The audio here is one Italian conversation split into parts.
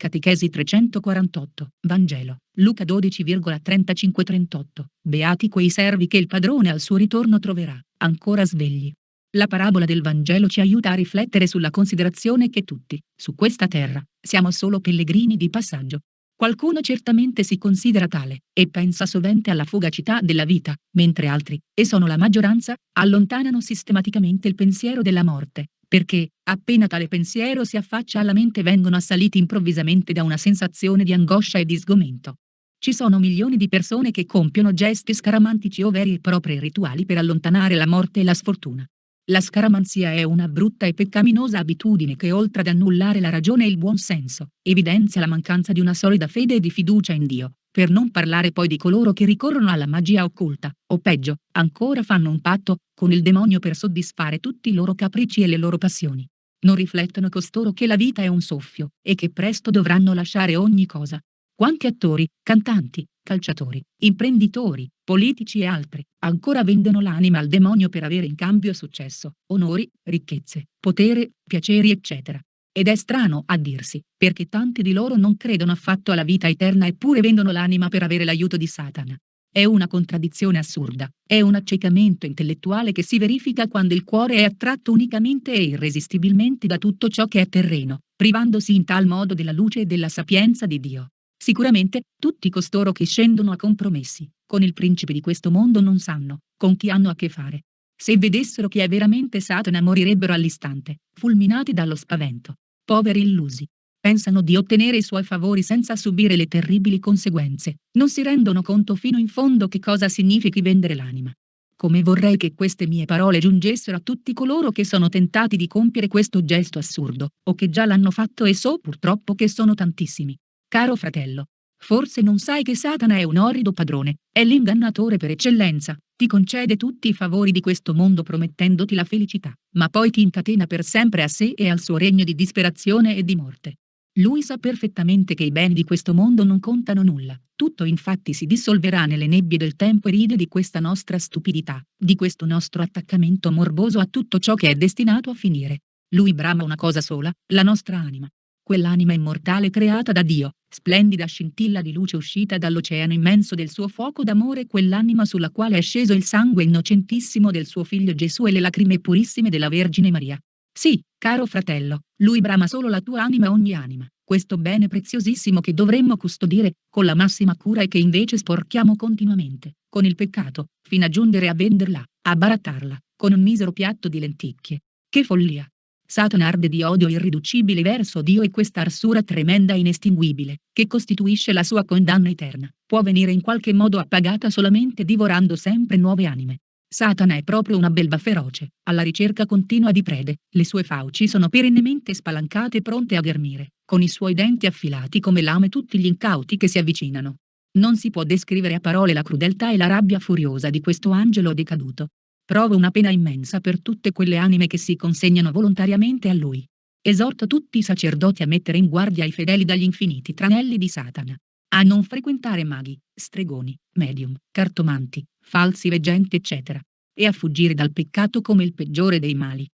Catechesi 348, Vangelo, Luca 12,35-38, beati quei servi che il padrone al suo ritorno troverà, ancora svegli. La parabola del Vangelo ci aiuta a riflettere sulla considerazione che tutti, su questa terra, siamo solo pellegrini di passaggio. Qualcuno certamente si considera tale, e pensa sovente alla fugacità della vita, mentre altri, e sono la maggioranza, allontanano sistematicamente il pensiero della morte, perché, appena tale pensiero si affaccia alla mente vengono assaliti improvvisamente da una sensazione di angoscia e di sgomento. Ci sono milioni di persone che compiono gesti scaramantici o veri e propri rituali per allontanare la morte e la sfortuna. La scaramanzia è una brutta e peccaminosa abitudine che, oltre ad annullare la ragione e il buon senso, evidenzia la mancanza di una solida fede e di fiducia in Dio, per non parlare poi di coloro che ricorrono alla magia occulta, o peggio, ancora fanno un patto con il demonio per soddisfare tutti i loro capricci e le loro passioni. Non riflettono costoro che la vita è un soffio, e che presto dovranno lasciare ogni cosa. Quanti attori, cantanti, calciatori, imprenditori, politici e altri, ancora vendono l'anima al demonio per avere in cambio successo, onori, ricchezze, potere, piaceri eccetera. Ed è strano a dirsi, perché tanti di loro non credono affatto alla vita eterna eppure vendono l'anima per avere l'aiuto di Satana. È una contraddizione assurda, è un accecamento intellettuale che si verifica quando il cuore è attratto unicamente e irresistibilmente da tutto ciò che è terreno, privandosi in tal modo della luce e della sapienza di Dio. Sicuramente, tutti costoro che scendono a compromessi con il principe di questo mondo non sanno con chi hanno a che fare. Se vedessero chi è veramente Satana morirebbero all'istante, fulminati dallo spavento. Poveri illusi. Pensano di ottenere i suoi favori senza subire le terribili conseguenze, non si rendono conto fino in fondo che cosa significhi vendere l'anima. Come vorrei che queste mie parole giungessero a tutti coloro che sono tentati di compiere questo gesto assurdo, o che già l'hanno fatto e so purtroppo che sono tantissimi. Caro fratello, forse non sai che Satana è un orrido padrone, è l'ingannatore per eccellenza, ti concede tutti i favori di questo mondo promettendoti la felicità, ma poi ti incatena per sempre a sé e al suo regno di disperazione e di morte. Lui sa perfettamente che i beni di questo mondo non contano nulla, tutto infatti si dissolverà nelle nebbie del tempo e ride di questa nostra stupidità, di questo nostro attaccamento morboso a tutto ciò che è destinato a finire. Lui brama una cosa sola, la nostra anima. Quell'anima immortale creata da Dio, splendida scintilla di luce uscita dall'oceano immenso del suo fuoco d'amore, quell'anima sulla quale è sceso il sangue innocentissimo del suo figlio Gesù e le lacrime purissime della Vergine Maria. Sì, caro fratello, lui brama solo la tua anima, ogni anima, questo bene preziosissimo che dovremmo custodire con la massima cura e che invece sporchiamo continuamente, con il peccato, fino a giungere a venderla, a barattarla, con un misero piatto di lenticchie. Che follia! Satana arde di odio irriducibile verso Dio e questa arsura tremenda e inestinguibile, che costituisce la sua condanna eterna, può venire in qualche modo appagata solamente divorando sempre nuove anime. Satana è proprio una belva feroce, alla ricerca continua di prede, le sue fauci sono perennemente spalancate pronte a ghermire, con i suoi denti affilati come lame tutti gli incauti che si avvicinano. Non si può descrivere a parole la crudeltà e la rabbia furiosa di questo angelo decaduto. Provo una pena immensa per tutte quelle anime che si consegnano volontariamente a lui. Esorto tutti i sacerdoti a mettere in guardia i fedeli dagli infiniti tranelli di Satana, a non frequentare maghi, stregoni, medium, cartomanti, falsi veggenti eccetera, e a fuggire dal peccato come il peggiore dei mali.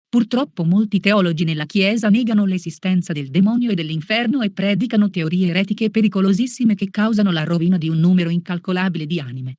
Purtroppo molti teologi nella Chiesa negano l'esistenza del demonio e dell'inferno e predicano teorie eretiche pericolosissime che causano la rovina di un numero incalcolabile di anime.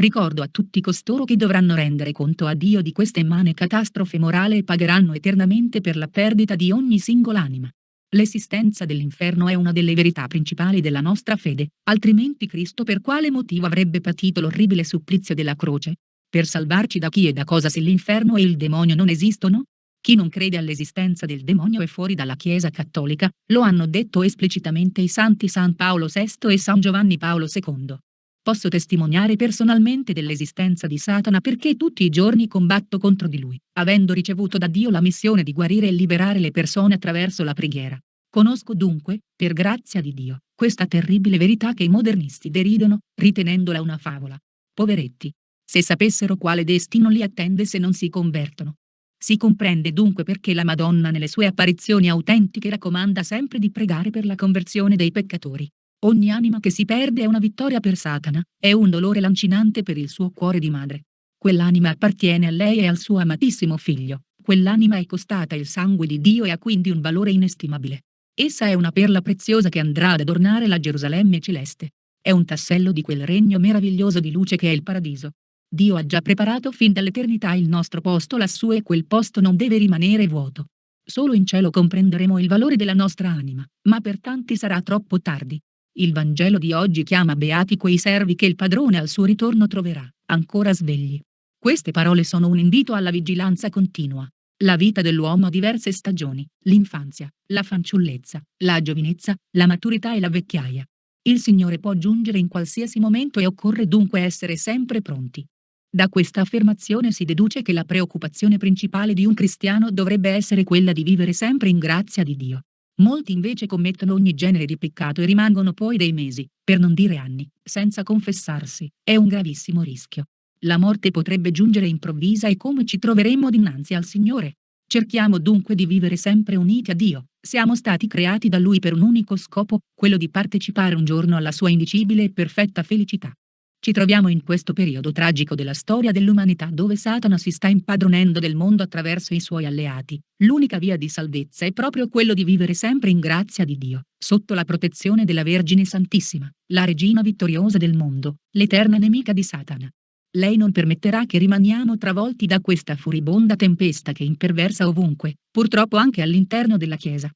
Ricordo a tutti costoro che dovranno rendere conto a Dio di questa immane catastrofe morale e pagheranno eternamente per la perdita di ogni singola anima. L'esistenza dell'inferno è una delle verità principali della nostra fede, altrimenti Cristo per quale motivo avrebbe patito l'orribile supplizio della croce? Per salvarci da chi e da cosa se l'inferno e il demonio non esistono? Chi non crede all'esistenza del demonio è fuori dalla Chiesa cattolica, lo hanno detto esplicitamente i santi San Paolo VI e San Giovanni Paolo II. Posso testimoniare personalmente dell'esistenza di Satana perché tutti i giorni combatto contro di lui, avendo ricevuto da Dio la missione di guarire e liberare le persone attraverso la preghiera. Conosco dunque, per grazia di Dio, questa terribile verità che i modernisti deridono, ritenendola una favola. Poveretti! Se sapessero quale destino li attende se non si convertono. Si comprende dunque perché la Madonna nelle sue apparizioni autentiche raccomanda sempre di pregare per la conversione dei peccatori. Ogni anima che si perde è una vittoria per Satana, è un dolore lancinante per il suo cuore di madre. Quell'anima appartiene a lei e al suo amatissimo figlio, quell'anima è costata il sangue di Dio e ha quindi un valore inestimabile. Essa è una perla preziosa che andrà ad adornare la Gerusalemme celeste. È un tassello di quel regno meraviglioso di luce che è il paradiso. Dio ha già preparato fin dall'eternità il nostro posto lassù e quel posto non deve rimanere vuoto. Solo in cielo comprenderemo il valore della nostra anima, ma per tanti sarà troppo tardi. Il Vangelo di oggi chiama beati quei servi che il padrone al suo ritorno troverà, ancora svegli. Queste parole sono un invito alla vigilanza continua. La vita dell'uomo ha diverse stagioni: l'infanzia, la fanciullezza, la giovinezza, la maturità e la vecchiaia. Il Signore può giungere in qualsiasi momento e occorre dunque essere sempre pronti. Da questa affermazione si deduce che la preoccupazione principale di un cristiano dovrebbe essere quella di vivere sempre in grazia di Dio. Molti invece commettono ogni genere di peccato e rimangono poi dei mesi, per non dire anni, senza confessarsi. È un gravissimo rischio. La morte potrebbe giungere improvvisa e come ci troveremmo dinanzi al Signore? Cerchiamo dunque di vivere sempre uniti a Dio. Siamo stati creati da Lui per un unico scopo, quello di partecipare un giorno alla sua indicibile e perfetta felicità. Ci troviamo in questo periodo tragico della storia dell'umanità dove Satana si sta impadronendo del mondo attraverso i suoi alleati. L'unica via di salvezza è proprio quello di vivere sempre in grazia di Dio, sotto la protezione della Vergine Santissima, la regina vittoriosa del mondo, l'eterna nemica di Satana. Lei non permetterà che rimaniamo travolti da questa furibonda tempesta che imperversa ovunque, purtroppo anche all'interno della Chiesa.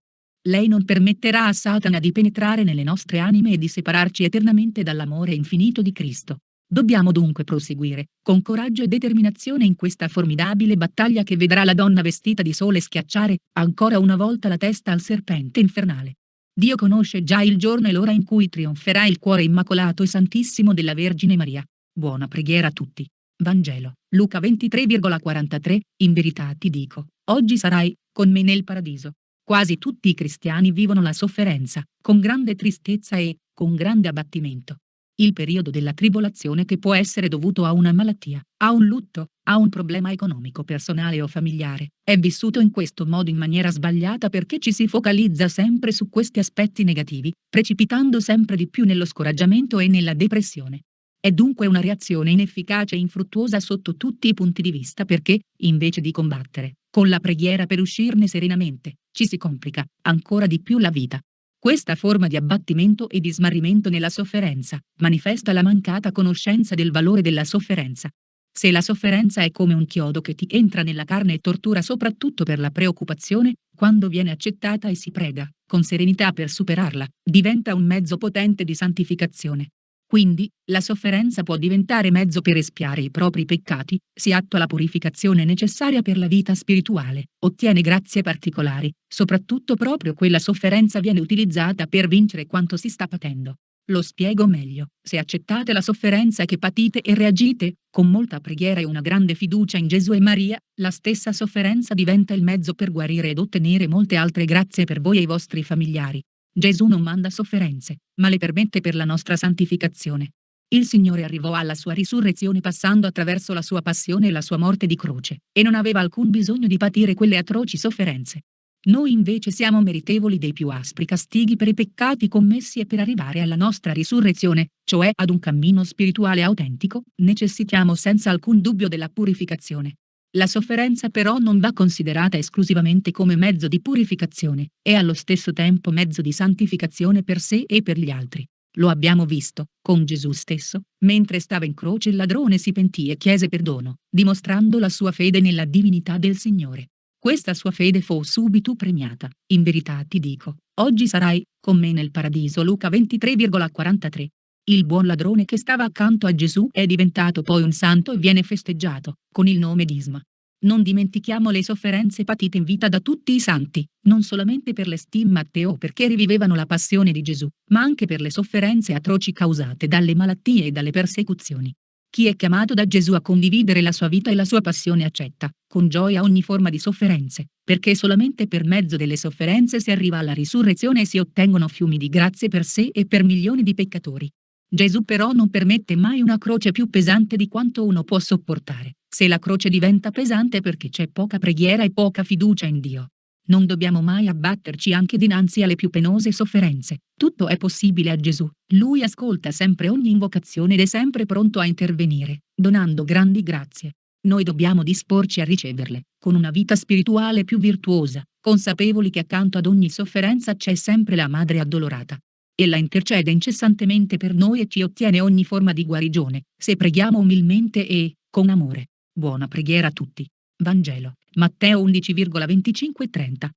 Lei non permetterà a Satana di penetrare nelle nostre anime e di separarci eternamente dall'amore infinito di Cristo. Dobbiamo dunque proseguire, con coraggio e determinazione in questa formidabile battaglia che vedrà la donna vestita di sole schiacciare, ancora una volta la testa al serpente infernale. Dio conosce già il giorno e l'ora in cui trionferà il cuore immacolato e santissimo della Vergine Maria. Buona preghiera a tutti. Vangelo, Luca 23,43. In verità ti dico, oggi sarai con me nel paradiso. Quasi tutti i cristiani vivono la sofferenza, con grande tristezza e con grande abbattimento. Il periodo della tribolazione che può essere dovuto a una malattia, a un lutto, a un problema economico personale o familiare, è vissuto in questo modo in maniera sbagliata perché ci si focalizza sempre su questi aspetti negativi, precipitando sempre di più nello scoraggiamento e nella depressione. È dunque una reazione inefficace e infruttuosa sotto tutti i punti di vista perché, invece di combattere, con la preghiera per uscirne serenamente, ci si complica ancora di più la vita. Questa forma di abbattimento e di smarrimento nella sofferenza manifesta la mancata conoscenza del valore della sofferenza. Se la sofferenza è come un chiodo che ti entra nella carne e tortura soprattutto per la preoccupazione, quando viene accettata e si prega, con serenità per superarla, diventa un mezzo potente di santificazione. Quindi, la sofferenza può diventare mezzo per espiare i propri peccati, si attua la purificazione necessaria per la vita spirituale, ottiene grazie particolari, soprattutto proprio quella sofferenza viene utilizzata per vincere quanto si sta patendo. Lo spiego meglio: se accettate la sofferenza che patite e reagite, con molta preghiera e una grande fiducia in Gesù e Maria, la stessa sofferenza diventa il mezzo per guarire ed ottenere molte altre grazie per voi e i vostri familiari. Gesù non manda sofferenze, ma le permette per la nostra santificazione. Il Signore arrivò alla sua risurrezione passando attraverso la sua passione e la sua morte di croce, e non aveva alcun bisogno di patire quelle atroci sofferenze. Noi invece siamo meritevoli dei più aspri castighi per i peccati commessi e per arrivare alla nostra risurrezione, cioè ad un cammino spirituale autentico, necessitiamo senza alcun dubbio della purificazione. La sofferenza però non va considerata esclusivamente come mezzo di purificazione, è allo stesso tempo mezzo di santificazione per sé e per gli altri. Lo abbiamo visto, con Gesù stesso, mentre stava in croce il ladrone si pentì e chiese perdono, dimostrando la sua fede nella divinità del Signore. Questa sua fede fu subito premiata. In verità ti dico, oggi sarai con me nel paradiso. Luca 23,43. Il buon ladrone che stava accanto a Gesù è diventato poi un santo e viene festeggiato, con il nome di Isma. Non dimentichiamo le sofferenze patite in vita da tutti i santi, non solamente per le stimmate o perché rivivevano la passione di Gesù, ma anche per le sofferenze atroci causate dalle malattie e dalle persecuzioni. Chi è chiamato da Gesù a condividere la sua vita e la sua passione accetta, con gioia ogni forma di sofferenze, perché solamente per mezzo delle sofferenze si arriva alla risurrezione e si ottengono fiumi di grazie per sé e per milioni di peccatori. Gesù però non permette mai una croce più pesante di quanto uno può sopportare. Se la croce diventa pesante è perché c'è poca preghiera e poca fiducia in Dio. Non dobbiamo mai abbatterci anche dinanzi alle più penose sofferenze. Tutto è possibile a Gesù. Lui ascolta sempre ogni invocazione ed è sempre pronto a intervenire, donando grandi grazie. Noi dobbiamo disporci a riceverle, con una vita spirituale più virtuosa, consapevoli che accanto ad ogni sofferenza c'è sempre la Madre addolorata. Ella intercede incessantemente per noi e ci ottiene ogni forma di guarigione, se preghiamo umilmente e, con amore. Buona preghiera a tutti. Vangelo, Matteo 11,25-30.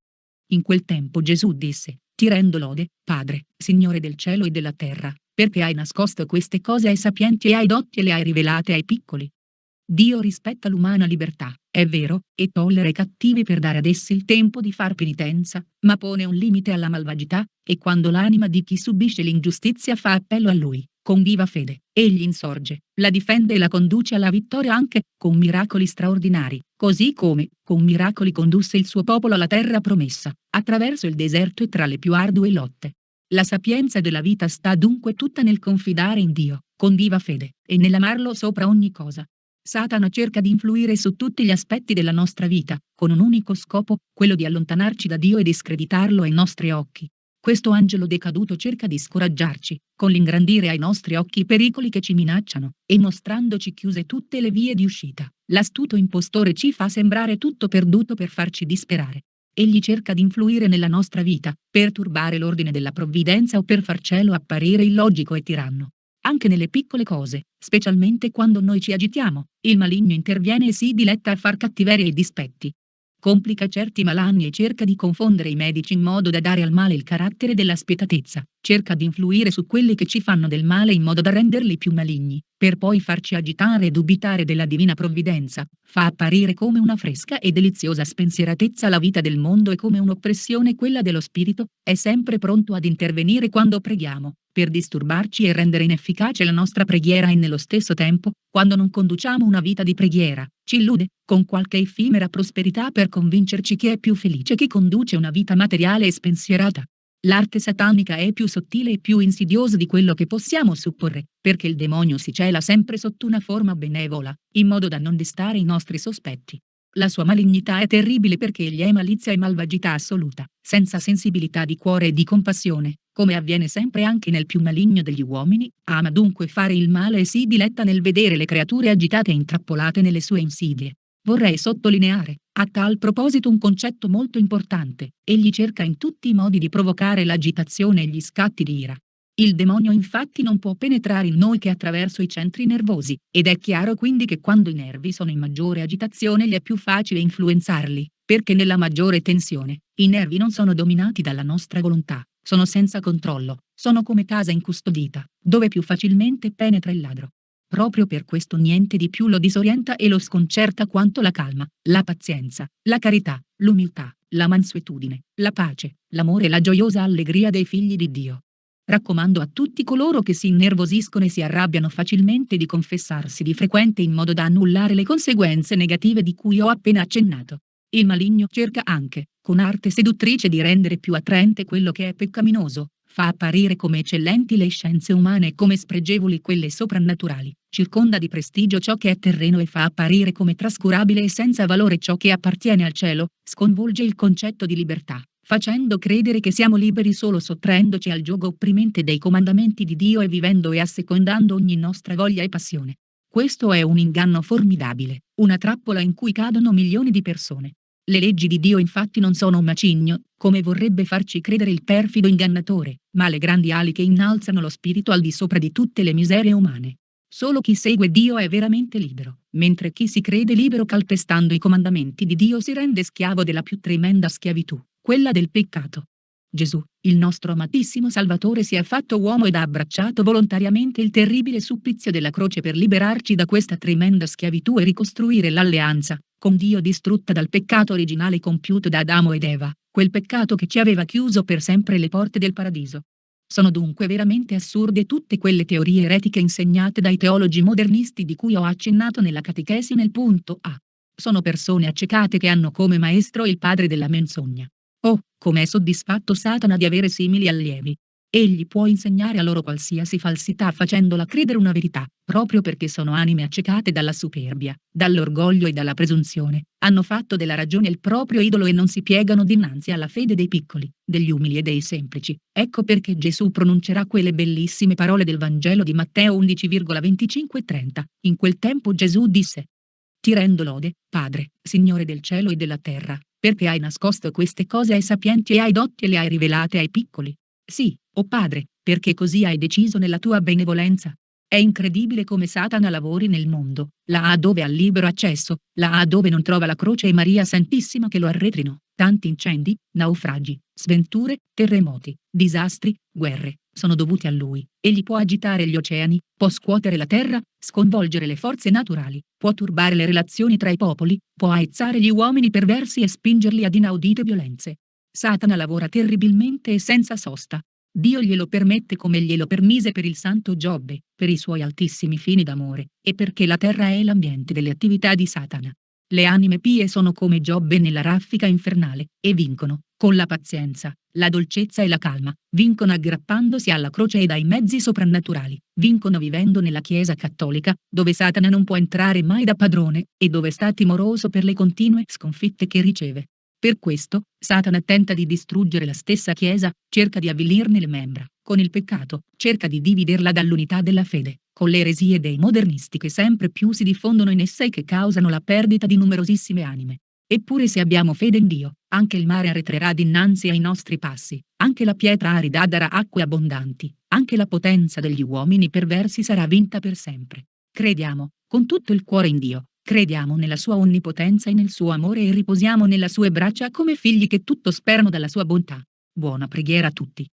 In quel tempo Gesù disse: Ti rendo lode, Padre, Signore del cielo e della terra, perché hai nascosto queste cose ai sapienti e ai dotti e le hai rivelate ai piccoli. Dio rispetta l'umana libertà, è vero, e tollera i cattivi per dare ad essi il tempo di far penitenza, ma pone un limite alla malvagità, e quando l'anima di chi subisce l'ingiustizia fa appello a Lui, con viva fede, Egli insorge, la difende e la conduce alla vittoria anche con miracoli straordinari, così come, con miracoli condusse il suo popolo alla terra promessa, attraverso il deserto e tra le più ardue lotte. La sapienza della vita sta dunque tutta nel confidare in Dio, con viva fede, e nell'amarlo sopra ogni cosa. Satana cerca di influire su tutti gli aspetti della nostra vita, con un unico scopo, quello di allontanarci da Dio e discreditarlo ai nostri occhi. Questo angelo decaduto cerca di scoraggiarci, con l'ingrandire ai nostri occhi i pericoli che ci minacciano, e mostrandoci chiuse tutte le vie di uscita. L'astuto impostore ci fa sembrare tutto perduto per farci disperare. Egli cerca di influire nella nostra vita, per turbare l'ordine della provvidenza o per farcelo apparire illogico e tiranno. Anche nelle piccole cose, specialmente quando noi ci agitiamo, il maligno interviene e si diletta a far cattiveria e dispetti. Complica certi malanni e cerca di confondere i medici in modo da dare al male il carattere della spietatezza, cerca di influire su quelli che ci fanno del male in modo da renderli più maligni, per poi farci agitare e dubitare della divina provvidenza, fa apparire come una fresca e deliziosa spensieratezza la vita del mondo e come un'oppressione quella dello spirito, è sempre pronto ad intervenire quando preghiamo, per disturbarci e rendere inefficace la nostra preghiera e nello stesso tempo, quando non conduciamo una vita di preghiera, ci illude, con qualche effimera prosperità per convincerci che è più felice chi conduce una vita materiale e spensierata. L'arte satanica è più sottile e più insidiosa di quello che possiamo supporre, perché il demonio si cela sempre sotto una forma benevola, in modo da non destare i nostri sospetti. La sua malignità è terribile perché egli è malizia e malvagità assoluta, senza sensibilità di cuore e di compassione, come avviene sempre anche nel più maligno degli uomini, ama dunque fare il male e si diletta nel vedere le creature agitate e intrappolate nelle sue insidie. Vorrei sottolineare, a tal proposito, un concetto molto importante: egli cerca in tutti i modi di provocare l'agitazione e gli scatti di ira. Il demonio infatti non può penetrare in noi che attraverso i centri nervosi, ed è chiaro quindi che quando i nervi sono in maggiore agitazione gli è più facile influenzarli, perché nella maggiore tensione, i nervi non sono dominati dalla nostra volontà, sono senza controllo, sono come casa incustodita, dove più facilmente penetra il ladro. Proprio per questo niente di più lo disorienta e lo sconcerta quanto la calma, la pazienza, la carità, l'umiltà, la mansuetudine, la pace, l'amore e la gioiosa allegria dei figli di Dio. Raccomando a tutti coloro che si innervosiscono e si arrabbiano facilmente di confessarsi di frequente in modo da annullare le conseguenze negative di cui ho appena accennato. Il maligno cerca anche, con arte seduttrice, di rendere più attraente quello che è peccaminoso, fa apparire come eccellenti le scienze umane e come spregevoli quelle soprannaturali, circonda di prestigio ciò che è terreno e fa apparire come trascurabile e senza valore ciò che appartiene al cielo, sconvolge il concetto di libertà, facendo credere che siamo liberi solo sottraendoci al giogo opprimente dei comandamenti di Dio e vivendo e assecondando ogni nostra voglia e passione. Questo è un inganno formidabile, una trappola in cui cadono milioni di persone. Le leggi di Dio infatti non sono un macigno, come vorrebbe farci credere il perfido ingannatore, ma le grandi ali che innalzano lo spirito al di sopra di tutte le miserie umane. Solo chi segue Dio è veramente libero, mentre chi si crede libero calpestando i comandamenti di Dio si rende schiavo della più tremenda schiavitù, quella del peccato. Gesù, il nostro amatissimo Salvatore, si è fatto uomo ed ha abbracciato volontariamente il terribile supplizio della croce per liberarci da questa tremenda schiavitù e ricostruire l'alleanza con Dio distrutta dal peccato originale compiuto da Adamo ed Eva, quel peccato che ci aveva chiuso per sempre le porte del paradiso. Sono dunque veramente assurde tutte quelle teorie eretiche insegnate dai teologi modernisti di cui ho accennato nella catechesi nel punto A. Sono persone accecate che hanno come maestro il padre della menzogna. Oh, come è soddisfatto Satana di avere simili allievi! Egli può insegnare a loro qualsiasi falsità facendola credere una verità, proprio perché sono anime accecate dalla superbia, dall'orgoglio e dalla presunzione, hanno fatto della ragione il proprio idolo e non si piegano dinanzi alla fede dei piccoli, degli umili e dei semplici. Ecco perché Gesù pronuncerà quelle bellissime parole del Vangelo di Matteo 11,25-30. In quel tempo Gesù disse: Ti rendo lode, Padre, Signore del cielo e della terra, perché hai nascosto queste cose ai sapienti e ai dotti e le hai rivelate ai piccoli. Sì, o Padre, perché così hai deciso nella tua benevolenza. È incredibile come Satana lavori nel mondo, là dove ha libero accesso, là dove non trova la croce e Maria Santissima che lo arretrino. Tanti incendi, naufragi, sventure, terremoti, disastri, guerre, sono dovuti a lui. Egli può agitare gli oceani, può scuotere la terra, sconvolgere le forze naturali, può turbare le relazioni tra i popoli, può aizzare gli uomini perversi e spingerli ad inaudite violenze. Satana lavora terribilmente e senza sosta. Dio glielo permette come glielo permise per il santo Giobbe, per i suoi altissimi fini d'amore, e perché la terra è l'ambiente delle attività di Satana. Le anime pie sono come Giobbe nella raffica infernale, e vincono, con la pazienza, la dolcezza e la calma, vincono aggrappandosi alla croce e ai mezzi soprannaturali, vincono vivendo nella Chiesa cattolica, dove Satana non può entrare mai da padrone, e dove sta timoroso per le continue sconfitte che riceve. Per questo, Satana tenta di distruggere la stessa Chiesa, cerca di avvilirne le membra, con il peccato, cerca di dividerla dall'unità della fede, con le eresie dei modernisti che sempre più si diffondono in essa e che causano la perdita di numerosissime anime. Eppure se abbiamo fede in Dio, anche il mare arretrerà dinanzi ai nostri passi, anche la pietra arida darà acque abbondanti, anche la potenza degli uomini perversi sarà vinta per sempre. Crediamo, con tutto il cuore in Dio. Crediamo nella sua onnipotenza e nel suo amore e riposiamo nelle sue braccia come figli che tutto sperano dalla sua bontà. Buona preghiera a tutti.